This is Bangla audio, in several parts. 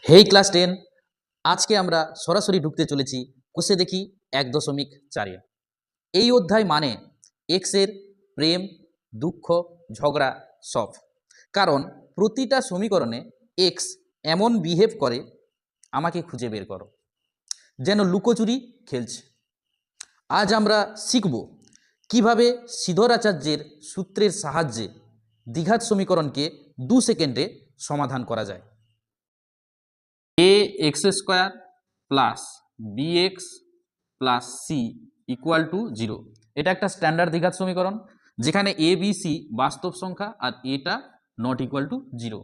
হেই ক্লাস 10, আজকে আমরা সরাসরি ঢুকতে চলেছি কোষে দেখি 1.4। এই অধ্যায় মানে এক্সের প্রেম, দুঃখ, ঝগড়া সব। কারণ প্রতিটা সমীকরণে এক্স এমন বিহেভ করে, আমাকে খুঁজে বের করো, যেন লুকোচুরি খেলছে। আজ আমরা শিখব কিভাবে সিধরাচার্যের সূত্রের সাহায্যে দ্বিঘাত সমীকরণকে 2 সেকেন্ডে সমাধান করা যায়। A x square plus b x plus c equal to 0। এটা একটা স্ট্যান্ডার্ড দ্বিঘাত সমীকরণ, যেখানে এ বি সি বাস্তব সংখ্যা আর এটা নট ইকুয়াল টু 0।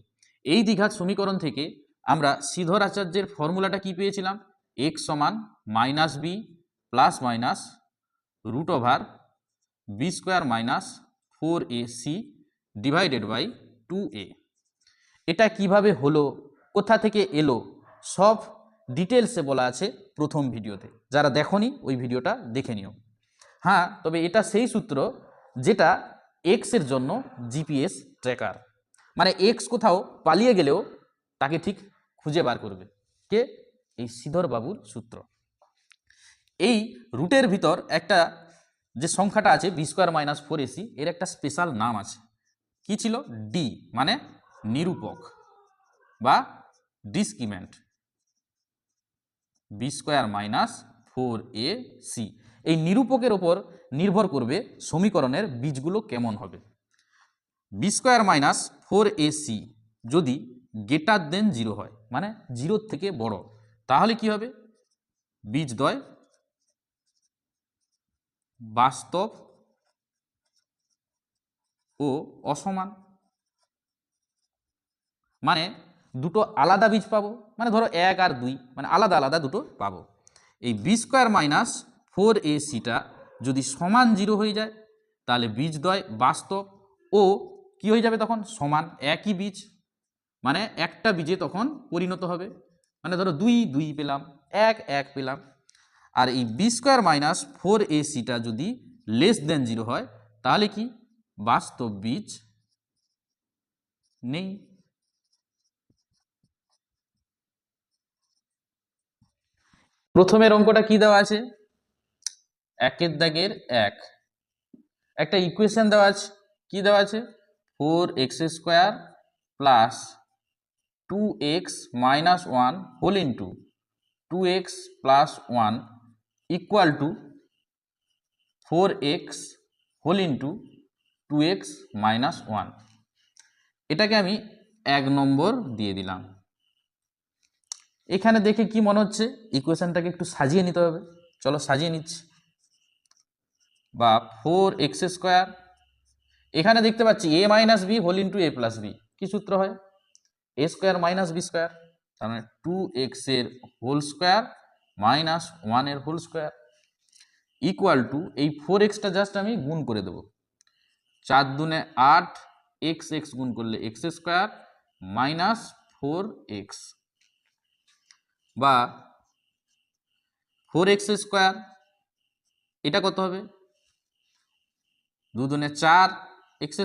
এই দ্বিঘাত সমীকরণ থেকে আমরা সিধরাচার্যের ফর্মুলাটা কি পেয়েছিলাম? এক্স সমান minus B plus minus root over B square minus 4ac divided by 2a। এটা কিভাবে হলো, কোথা থেকে এলো, সব ডিটেলসে বলা আছে প্রথম ভিডিওতে। যারা দেখোনি ওই ভিডিওটা দেখে নিও। হ্যাঁ, তবে এটা সেই সূত্র যেটা এক্স এর জন্য জিপিএস ট্র্যাকার, মানে এক্স কোথাও পালিয়ে গেলেও তাকে ঠিক খুঁজে বার করবে কে? এই শ্রীধর বাবুর সূত্র। এই রুটের ভিতর একটা যে সংখ্যাটা আছে বি স্কোয়ার মাইনাস 4ac, এর একটা স্পেশাল নাম আছে। কি ছিল? ডি, মানে নিরূপক বা ডিসক্রিমেন্ট। বি স্কোয়ার মাইনাস 4ac এই নিরূপকের ওপর নির্ভর করবে সমীকরণের বীজগুলো কেমন হবে। বি স্কোয়ার মাইনাস 4ac যদি গ্রেটার দেন 0 হয়, মানে 0 থেকে বড়, তাহলে কি হবে? বীজদ্বয় বাস্তব ও অসমান, মানে দুটো আলাদা বীজ পাবো। মানে ধরো 1 আর 2, মানে আলাদা আলাদা দুটো পাবো। এই বি স্কোয়ার মাইনাস 4ac-টা যদি সমান 0 হয়ে যায়, তাহলে বীজদ্বয় বাস্তব ও কি হয়ে যাবে তখন? সমান। একই বীজ, মানে একটা বীজে তখন পরিণত হবে। মানে ধরো 2 2 পেলাম, 1 1 পেলাম। আর এই বি স্কোয়ার মাইনাস 4ac-টা যদি লেস দেন 0 হয়, তাহলে কি? বাস্তব বীজ নেই। প্রথমের অঙ্কটা কি দেওয়া আছে? একের দাগের 1 একটা ইকুয়েশন দেওয়া আছে। কি দেওয়া আছে? 4x² plus 2x minus 1 whole into 2x plus 1 equal to 4x whole into 2x minus 1। এটাকে আমি 1 নম্বর দিয়ে দিলাম। এখানে দেখে কি মনে হচ্ছে? ইকুয়েশনটাকে একটু সাজিয়ে নিতে হবে। চলো সাজিয়ে নিচ্ছি। বা 4x², এখানে দেখতে পাচ্ছি a minus B whole into a plus B. কি সূত্র হয়? a square minus B square, তার মানে 2x এর হোল স্কোয়ার মাইনাস 1 এর হোল স্কোয়ার ইকুয়াল টু এই 4xটা জাস্ট আমি গুণ করে দেবো। 4 দুনে 8, x গুণ করলে x² মাইনাস 4x, বা 4x², এটা কত হবে? 2 দুনে 4, x²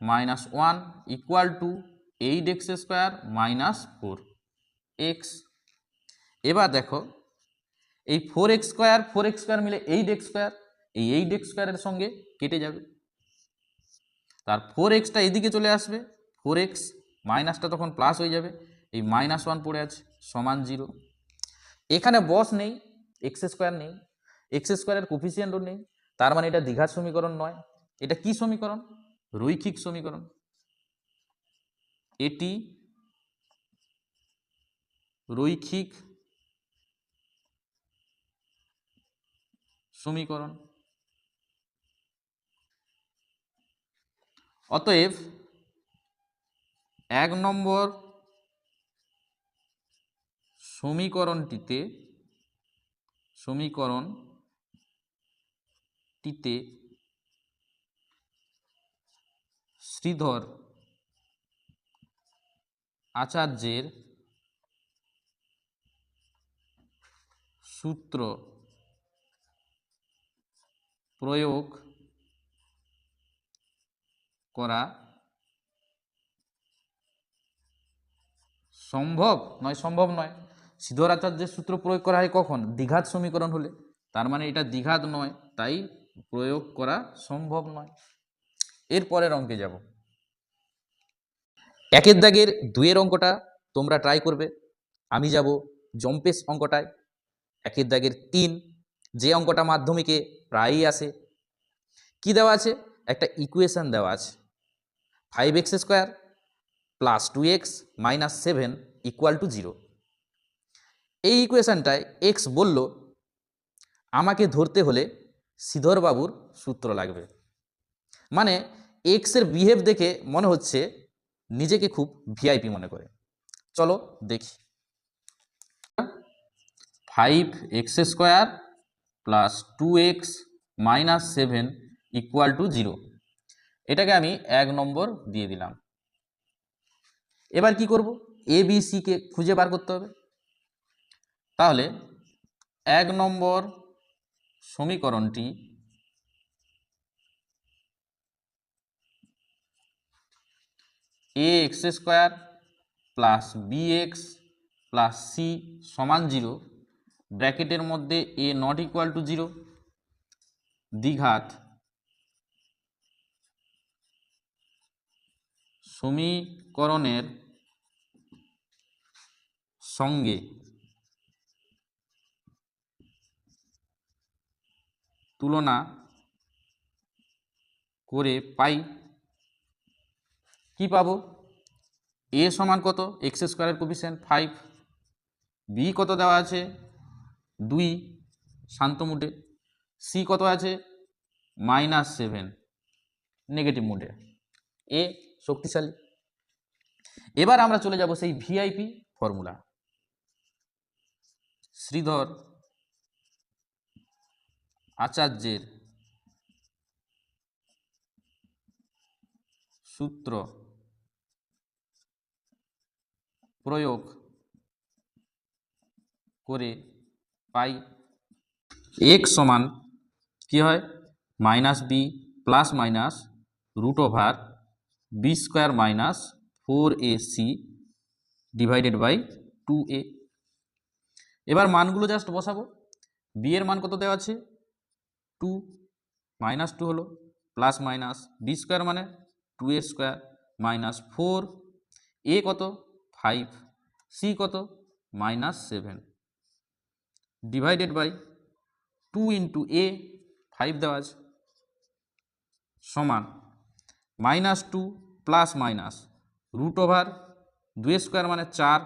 minus 1 equal two 8x² minus 4x। এবার দেখো এই 4x² মিলে 8x², এই 8x² এর সঙ্গে কেটে যাবে। তার 4xটা এদিকে চলে আসবে, 4x মাইনাসটা তখন প্লাস হয়ে যাবে। এই মাইনাস 1 পড়ে আছে, সমান 0। এখানে বস নেই, x² নেই, x² এর কোফিসিয়েন্টও নেই, তার মানে এটা দ্বিঘাত সমীকরণ নয়। এটা কি সমীকরণ? রৈখিক সমীকরণ। এটি রৈখিক সমীকরণ। অতএব 1 নম্বর সমীকরণটিতে শ্রীধর আচার্যের সূত্র প্রয়োগ করা সম্ভব নয়, সম্ভব নয়। সিদ্ধরাচার্যের সূত্র প্রয়োগ করা হয় কখন? দ্বিঘাত সমীকরণ হলে। তার মানে এটা দ্বিঘাত নয়, তাই প্রয়োগ করা সম্ভব নয়। এরপরের অঙ্কে যাব। একের দাগের দুইয়ের অঙ্কটা তোমরা ট্রাই করবে। আমি যাব জম্পেশ অঙ্কটায়। একের দাগের 3, যে অঙ্কটা মাধ্যমিকে প্রায়ই আসে। কি দেওয়া আছে? একটা ইকুয়েশন দেওয়া আছে, 5x² plus 2x minus 7 equal to 0। এই ইকুয়েশনটায় এক্স বলল আমাকে ধরতে হলে শ্রীধরবাবুর সূত্র লাগবে। মানে এক্সের বিহেভ দেখে মনে হচ্ছে নিজেকে খুব ভিআইপি মনে করে। চলো দেখি। 5x² plus 2x minus 7 equal to 0, এটাকে আমি 1 নম্বর দিয়ে দিলাম। এবার কি করব? এ বি সি কে খুঁজে বার করতে হবে। তাহলে 1 নম্বর সমীকরণটি ax² plus bx plus C সমান 0, ব্র্যাকেটের মধ্যে a নট ইকুয়াল টু 0, দ্বিঘাত সমীকরণের সঙ্গে তুলনা করে পাই। কি পাবো? a সমান কত? x² কোফিসিয়েন্ট 5, b কত দেওয়া আছে? 2 শান্ত মুডে, সি কত আছে? -7 নেগেটিভ মুডে, এ শক্তিশালী। এবার আমরা চলে যাব সেই ভিআইপি ফর্মুলা, শ্রীধর আচার্যের সূত্র প্রয়োগ করে পাই x সমান কি হয়? -b plus minus √b² minus 4ac divided by 2a। এবার মানগুলো জাস্ট বসাবো। b এর মান কত দেওয়া আছে? 2, -2 হলো, প্লাস মাইনাস b² মানে 2a² মাইনাস 4, a কত? 5, c কত? -7 ডিভাইডেড বাই 2 ইন্টু a, 5 দেওয়া আছে, সমান -2 প্লাস মাইনাস √2² মানে 4,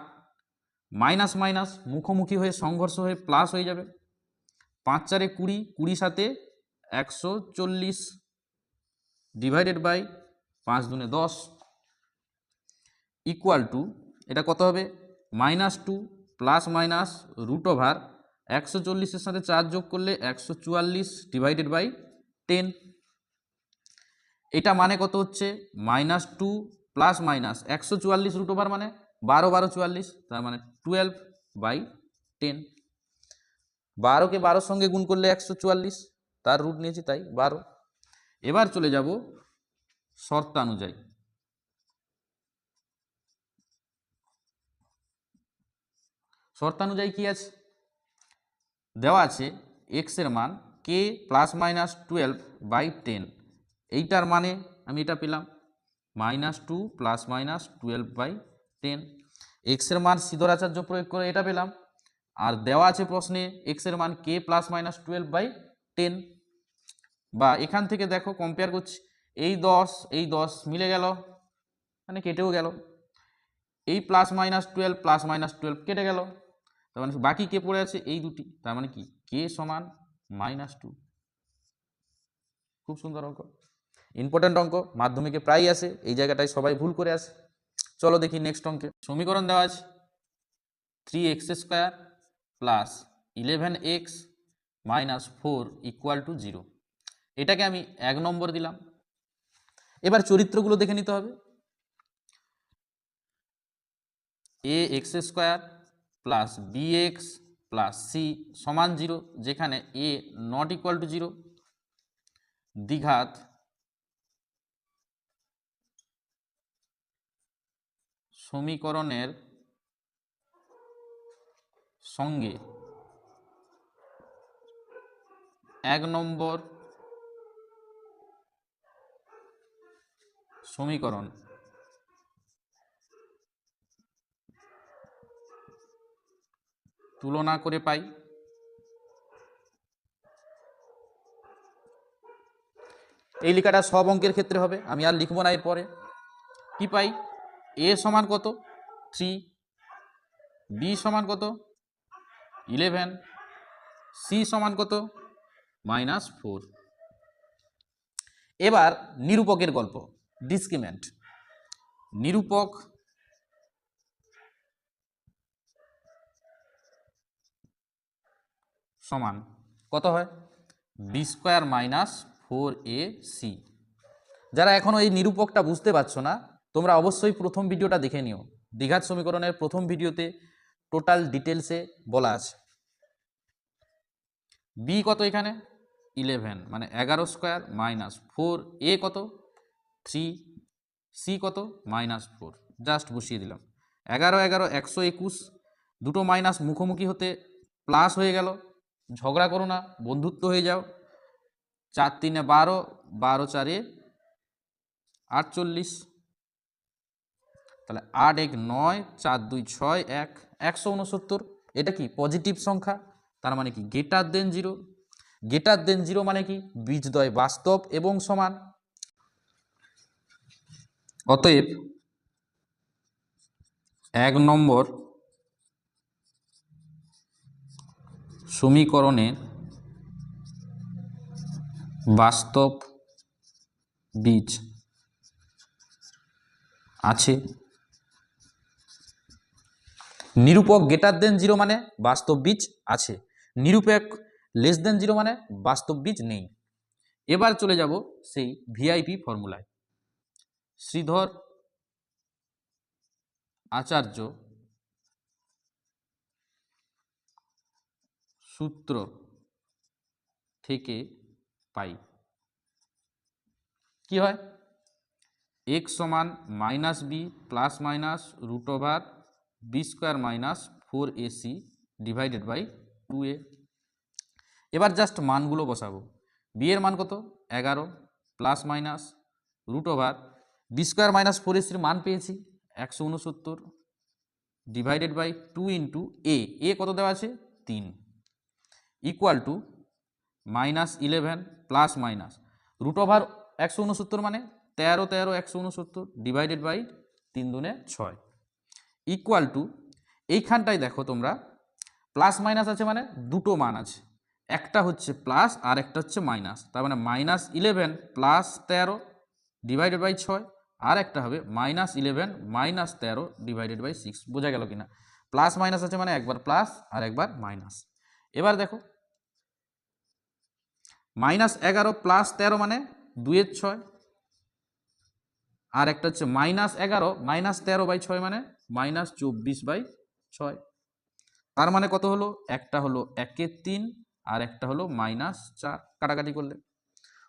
মাইনাস মাইনাস মুখোমুখি হয়ে সংঘর্ষ হয়ে প্লাস হয়ে যাবে, 5 4 20, 20 7 140 ডিভাইডেড বাই 5 2 10 ইকুয়াল টু, এটা কত হবে? -2 প্লাস মাইনাস √140-এর সাথে 4 যোগ করলে 144 ডিভাইডেড বাই 10। এটা মানে কত হচ্ছে? -2 প্লাস মাইনাস 144 √, মানে 12 12 44, তার মানে 12/10। 12কে 12-র সঙ্গে গুণ করলে 144, তার রুট নিয়েছি তাই 12। এবার চলে যাব শর্তানুযায়ী। শর্তানুযায়ী কি আছে? দেওয়া আছে এক্স এর মান k প্লাস মাইনাস 12/10, এইটার মানে আমি এটা পেলাম -2 প্লাস মাইনাস 12/10। এক্স এর মান সিদ্ধরাচার্য প্রয়োগ করে এটা পেলাম। আর দেওয়া আছে প্রশ্নে এক্স এর মান k প্লাস মাইনাস 12/10। বা এখান থেকে দেখো কম্পেয়ার করছি, এই 10 মিলে গেল, মানে কেটেও গেল, এই +-12 কেটে গেল, তার মানে বাকি কে পড়ে আছে? এই দুটি, তার মানে কি k সমান -2। খুব সুন্দর অঙ্ক, ইম্পর্টেন্ট অঙ্ক, মাধ্যমিকে প্রায় আসে, এই জায়গাটায় সবাই ভুল করে আসে। চলো দেখি নেক্সট অঙ্কে। সমীকরণ দেওয়া আছে 3x² plus 11x minus 4 equal to 0, এটাকে আমি 1 নম্বর দিলাম। এবার চরিত্রগুলো দেখে নিতে হবে। ax² plus bx plus c সমান 0, যেখানে a নট ইকুয়াল টু 0, দ্বিঘাত সমীকরণের সঙ্গে 1 নম্বর সমীকরণ তুলনা করে পাই। এই লেখাটা সব অঙ্কের ক্ষেত্রে হবে, আমি আর লিখব না। এরপরে কি পাই? a সমান কত? 3, b সমান কত? 11, c সমান কত? -4। এবার নিরূপকের গল্প, ডিসক্রিমেন্ট। নিরূপক সমান কত হয়? b² - 4ac। যারা এখনো এই নিরূপকটা বুঝতে পারছো না, তোমরা অবশ্যই প্রথম ভিডিওটা দেখে নিও। দ্বিঘাত সমীকরণের প্রথম ভিডিওতে টোটাল ডিটেলসে বলা আছে। b কত এখানে? 11 মানে 11² - 4, a কত? 3, c কত? -4। জাস্ট বসিয়ে দিলাম। 11 11 121, দুটো মাইনাস মুখোমুখি হতে প্লাস হয়ে গেল। ঝগড়া করো না, বন্ধুত্ব হয়ে যাও। 4 3 12, 12 4 48, তাহলে 8 1 9, 4 2 6 1, 169। এটা কি পজিটিভ সংখ্যা, তার মানে কি গ্রেটার দেন 0। গ্রেটার দেন 0 মানে কি বীজদ্বয় বাস্তব এবং সমান। অতএব 1 নম্বর সমীকরণের বাস্তব বীজ আছে। নিরূপক গ্রেটার দেন 0 মানে বাস্তব বীজ আছে, নিরূপক লেস দেন 0 মানে বাস্তব বীজ নেই। এবার চলে যাব সেই ভিআইপি ফর্মুলায়। শ্রীধর আচার্য সূত্র থেকে পাই। কি হয়? x সমান -b plus minus √b² - 4ac divided by 2a। এবার জাস্ট মানগুলো বসাবো। b এর মান কত? 11 প্লাস মাইনাস √b² - 4ac মান পেয়েছি 169 ডিভাইডেড বাই 2 ইন্টু a কত দেওয়া আছে? 3 ইকুয়াল টু -11 প্লাস মাইনাস √169 মানে 13 13 169 ডিভাইডেড বাই 3 দুনে 6 ইকুয়াল টু, এইখানটায় দেখো তোমরা প্লাস মাইনাস আছে মানে দুটো মান আছে, একটা হচ্ছে প্লাস আর একটা হচ্ছে মাইনাস। তার মানে -11 প্লাস 13 ডিভাইডেড বাই 6, আর একটা হবে -11 মাইনাস 13 ডিভাইডেড বাই 6। বোঝা গেল কিনা? প্লাস মাইনাস আছে মানে একবার প্লাস আর একবার মাইনাস। এবার দেখো -11 প্লাস 13 মানে 2 এর 6, আর একটা হচ্ছে -11 মাইনাস 13/6 মানে -24/6। তার মানে কত হলো? একটা হলো 1 3 আর একটা হলো -4, কাটাকাটি করলে।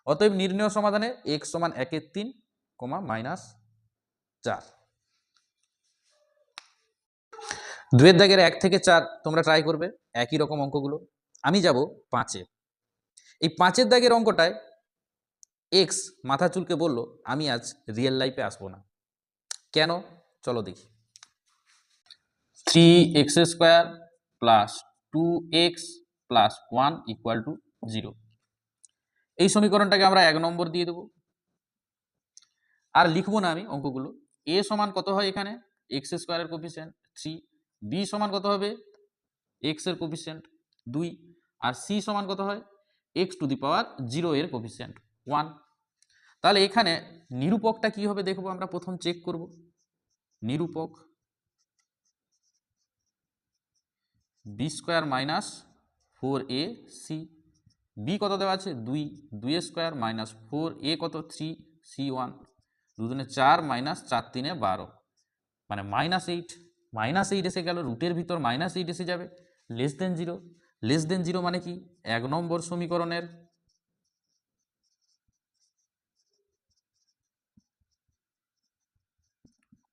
অতএব নির্ণয় সমাধানে x সমান 1 3, -4। দুয়ের দাগের 1 থেকে 4 তোমরা ট্রাই করবে একই রকম অঙ্কগুলো। আমি যাব 5-এ। এই 5-এর দাগের অঙ্কটায় এক্স মাথা চুলকে বলল আমি আজ রিয়েল লাইফে আসবো না। কেন? চলো দেখি। 3x² plus 2x plus 1 equal to 0। এই সমীকরণটাকে আমরা 1 নম্বর দিয়ে দেবো, আর লিখবো না আমি অঙ্কগুলো। a সমান কত হয় এখানে? x² এর কোফিসিয়েন্ট 3, b সমান কত হবে? x এর কোফিসিয়েন্ট 2, আর c সমান কত হয়? x⁻0 এর কোফিসিয়েন্ট 1। তাহলে এখানে নিরূপকটা কি হবে দেখবো, আমরা প্রথম চেক করব। নিরূপক b² - 4ac, b কত দেওয়া আছে? 2, 2a² - 4a কত? 3, c1 2 দুনে 4 -4 3 12 মানে -8। -8 এসে গেল, রুটের ভিতর -8 এসে যাবে। লেস দেন 0, লেস দেন 0 মানে কি 1 নম্বর সমীকরণের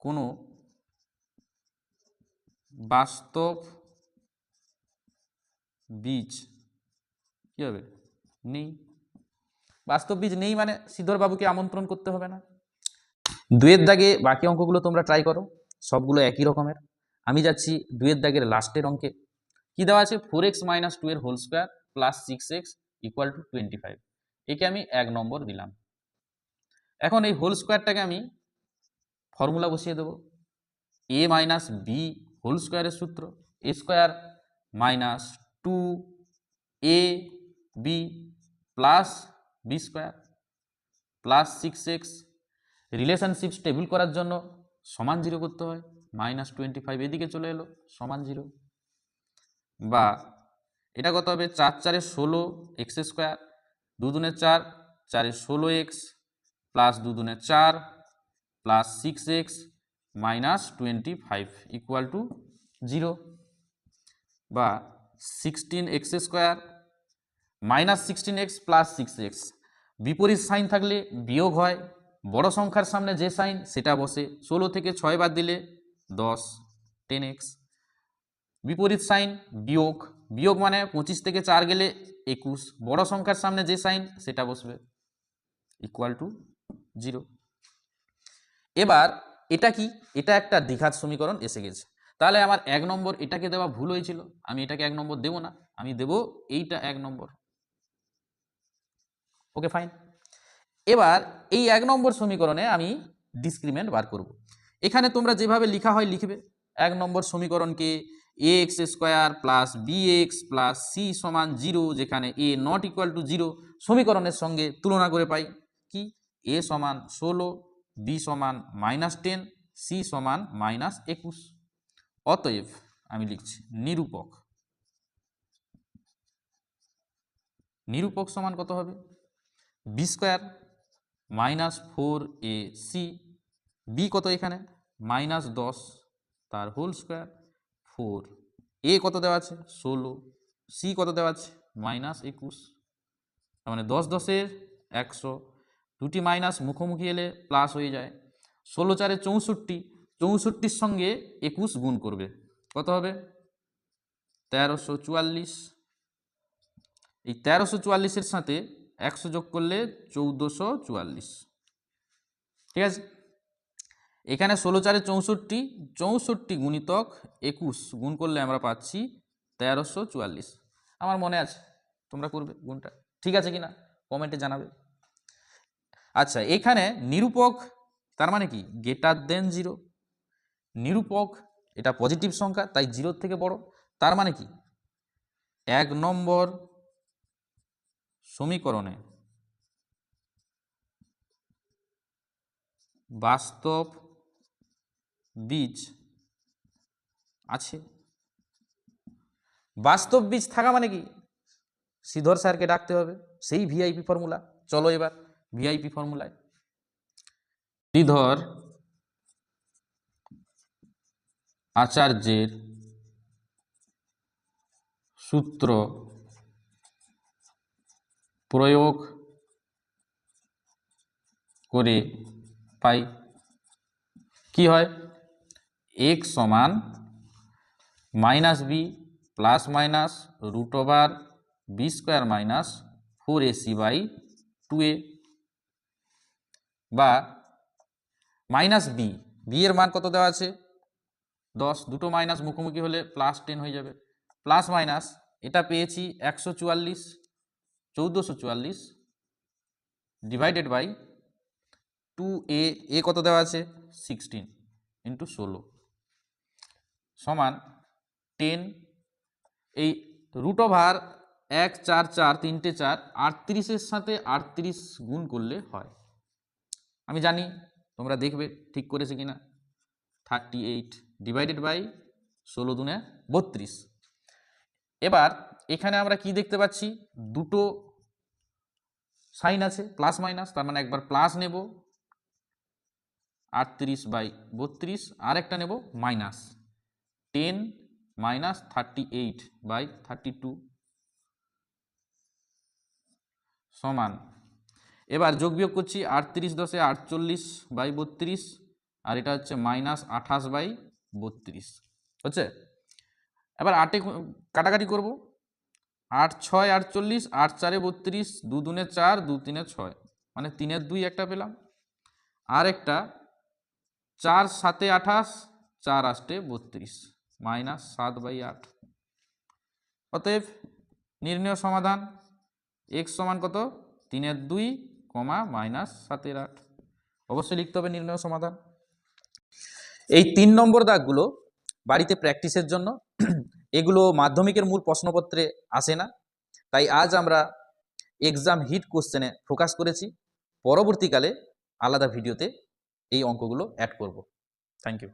কোনো বাস্তব বীজ কী হবে? নেই। বাস্তব বীজ নেই মানে শ্রীধর বাবুকে আমন্ত্রণ করতে হবে না। 2-এর দাগে বাকি অঙ্কগুলো তোমরা ট্রাই করো, সবগুলো একই রকমের। আমি যাচ্ছি 2-এর দাগের লাস্টের অঙ্কে। কি দেওয়া আছে? 4x - 2 এর whole square plus 6x equal to 25। একে আমি 1 নম্বর দিলাম। এখন এই হোল স্কোয়ারটাকে আমি ফর্মুলা বসিয়ে দেবো। a মাইনাস বি হোল স্কোয়ারের সূত্র, a square minus 2ab plus B square plus 6x। Relationship stable করার জন্য সমান 0 করতে হয়, -25 এদিকে চলে এলো সমান 0। বা এটা কত হবে? 4 × 4 = 16 x square, 2 × 2 = 4, 4 × 16x plus 2 × 2 = 4 plus 6x minus 25 equal to 0। বা 16x square minus 16x plus 6x, বিপরীত সাইন থাকলে বিয়োগ হয়, বড় সংখ্যার সামনে যে সাইন সেটা বসে। 16 থেকে 6 বাদ দিলে 10, 10x। বিপরীত সাইন বিয়োগ, বিয়োগ মানে 25 থেকে 4 গেলে 21, বড় সংখ্যার সামনে যে সাইন সেটা বসবে, ইকুয়াল টু 0। এবার এটা কি? এটা একটা দ্বিঘাত সমীকরণ এসে গেছে। তাহলে আমার 1 নম্বর এটাকে দেওয়া ভুল হয়েছিল, আমি এটাকে 1 নম্বর দেবো না, আমি দেব এইটা 1 নম্বর। Okay fine. এবার এই 1 নম্বর সমীকরণে আমি ডিসক্রিমেন্ট বার করব। এখানে তোমরা যেভাবে লেখা হয় লিখবে। 1 নম্বর সমীকরণকে ax square plus bx plus c সমান 0, যেখানে a নট ইকুয়াল টু 0 সমীকরণের সঙ্গে তুলনা করে পাই কি? a সমান 16, b সমান -10, c সমান -21। অতএব আমি লিখছি নিরূপক। নিরূপক সমান কত হবে? b square minus 4ac, B কত এখানে? -10 তার হোল স্কোয়ার, 4, এ কত দেওয়া আছে? 16, সি কত দেওয়া আছে? -21। তার মানে 10 10 এর 100, দুটি মাইনাস মুখোমুখি এলে প্লাস হয়ে যায়। 16 4 64, 64-র সঙ্গে 21 গুণ করবে, কত হবে? 1344। এই 1344-এর সাথে 100 যোগ করলে 1444। ঠিক আছে, এখানে 16 4 64, 64 গুণিতক 21 গুণ করলে আমরা পাচ্ছি 1344। আমার মনে আছে, তোমরা করবে গুণটা, ঠিক আছে কিনা কমেন্টে জানাবে। আচ্ছা, এখানে নিরূপক তার মানে কি? Greater than 0। নিরূপক এটা পজিটিভ সংখ্যা, তাই 0 থেকে বড়। তার মানে কি? 1 নম্বর সমীকরণে বাস্তব বীজ আছে। বাস্তব বীজ থাকা মানে কি? শ্রীধর স্যারকে ডাকতে হবে, সেই ভিআইপি ফর্মুলা। চলো এবার ভিআইপি ফর্মুলায়। শ্রীধর আচার্যের সূত্র প্রয়োগ করে পাই কি হয়? x সমান -b plus minus √b square minus 4ac/2a। বা -b, b এর মান কত দেওয়া আছে? 10, দুটো মাইনাস মুখোমুখি হলে +10 হয়ে যাবে। প্লাস মাইনাস এটা পেয়েছি 144, 1444 ডিভাইডেড বাই 2a, এ কত দেওয়া আছে? 16 × 16 সমান 10। এই √1 4 4 3টে 4, 38-এর সাথে 38 গুণ করলে হয়। আমি জানি তোমরা দেখবে ঠিক করেছে কিনা। 38 ডিভাইডেড বাই 16 × 2 = 32। এবার এখানে আমরা কি দেখতে পাচ্ছি? দুটো সাইন আছে প্লাস মাইনাস, তার মানে একবার প্লাস নেব 38/32, আর একটা নেব মাইনাস 10 - 38/32 সমান। এবার যোগ বিয়োগ করছি, 38 10 48/32, আর এটা হচ্ছে -28/32 হচ্ছে। এবার 8-এ কাটাকাটি করব, 8 6 48, 8 4 32, 2 2 4, 2 3 6, মানে 3 2 একটা পেলাম। আর একটা 4 7 28, 4 8 32, -7/8। অতএব নির্ণয় সমাধান x সমান কত, 3 2, -7/8। অবশ্যই লিখতে হবে নির্ণয় সমাধান। এই 3 নম্বর দাগগুলো বাড়িতে প্র্যাকটিসের জন্য, এগুলো মাধ্যমিকের মূল প্রশ্নপত্রে আসে না, তাই আজ আমরা এক্সাম হিট কোশ্চেনে ফোকাস করেছি। পরবর্তীকালে আলাদা ভিডিওতে এই অঙ্কগুলো অ্যাড করব। Thank you.